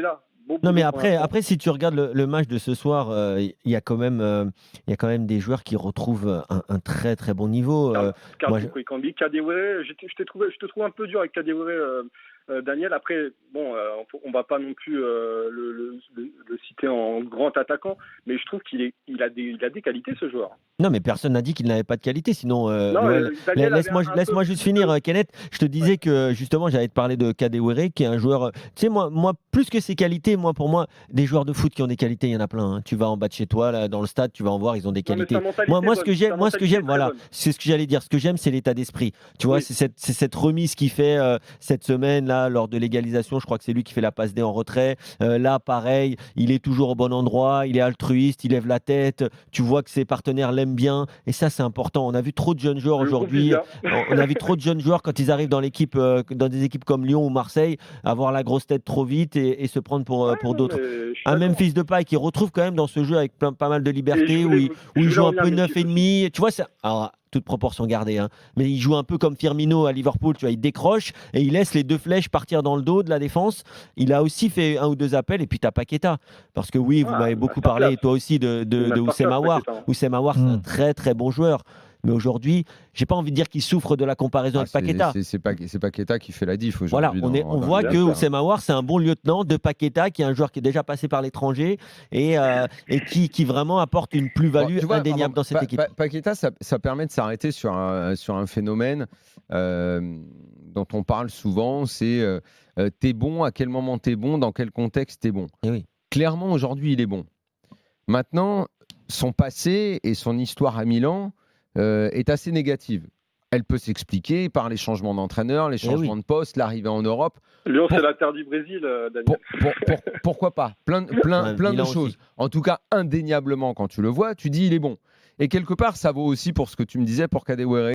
là. Beau Non, mais boulot pour l'instant. après, si tu regardes le match de ce soir, il y a quand même des joueurs qui retrouvent un très, très bon niveau. Moi, je Cardozo Ekambi, Kadewere, je te trouve un peu dur avec Kadewere, Daniel. Après, bon, on va pas non plus le citer en grand attaquant, mais je trouve il a des qualités, ce joueur. non, mais personne n'a dit qu'il n'avait pas de qualité. Sinon, Non, Noël, Daniel avait un peu laisse-moi juste plus finir, de. Kenneth. Je te Ouais, disais que justement, j'allais te parler de Kadewere, qui est un joueur. Tu sais, moi, plus que ses qualités, pour moi, des joueurs de foot qui ont des qualités, il y en a plein, hein. Tu vas en bas de chez toi, là, dans le stade, tu vas en voir, ils ont des non, mais sa qualités. mentalité est bonne. Sa Moi, ce que mentalité j'aime, est très voilà, bonne. c'est ce que j'allais dire. Ce que j'aime, c'est l'état d'esprit. Tu vois, Oui, c'est cette remise qu'il fait cette semaine, là, lors de l'égalisation. Je crois que c'est lui qui fait la passe D en retrait. Là, pareil, il est toujours au bon endroit, il est altruiste, il lève la tête. Tu vois que ses partenaires l'aiment bien. Et ça, c'est important. On a vu trop de jeunes joueurs le groupe vit aujourd'hui. bien. On a vu trop de jeunes joueurs quand ils arrivent dans des équipes comme Lyon ou Marseille, avoir la grosse tête trop vite et se prendre Ouais, pour non, d'autres. mais je suis Un d'accord. Memphis Depay qui retrouve quand même dans ce jeu avec pas mal de Et liberté, où je il voulais joue en un venir à peu neuf Memphis et aussi. demi. Tu vois, ça. Alors, toute proportion gardée, hein. Mais il joue un peu comme Firmino à Liverpool. Tu vois, il décroche et il laisse les deux flèches partir dans le dos de la défense. Il a aussi fait un ou deux appels. Et puis, tu as Paqueta. Parce que oui, vous Ah, m'avez beaucoup parlé, masterclass. et toi aussi, Une de Oussem masterclass, Aouar. Paqueta, hein. Oussem Aouar, c'est un Hmm. très, très bon joueur. Mais aujourd'hui, j'ai pas envie de dire qu'il souffre de la comparaison Ah, avec Paqueta. c'est Paqueta qui fait la diff Voilà, aujourd'hui on dans voit l'idée que de Bien jeu, sûr. hein. Oussem Aouar, c'est un bon lieutenant de Paqueta, qui est un joueur qui est déjà passé par l'étranger et qui vraiment apporte une Bon, plus-value tu vois, indéniable dans cette équipe. Paqueta, ça permet de s'arrêter sur un phénomène dont on parle souvent, c'est t'es bon, à quel moment t'es bon, dans quel contexte t'es bon. Et oui. Clairement, aujourd'hui, il est bon. Maintenant, son passé et son histoire à Milan est assez négative. Elle peut s'expliquer par les changements d'entraîneur, les Eh oui. changements de poste, l'arrivée en Europe. Lyon, c'est Pour- la terre du Brésil, Daniel. Pourquoi pas? Ouais, Plein de Milan choses. aussi. En tout cas, indéniablement, quand tu le vois, tu dis il est bon. Et quelque part, ça vaut aussi pour ce que tu me disais pour Kadewere.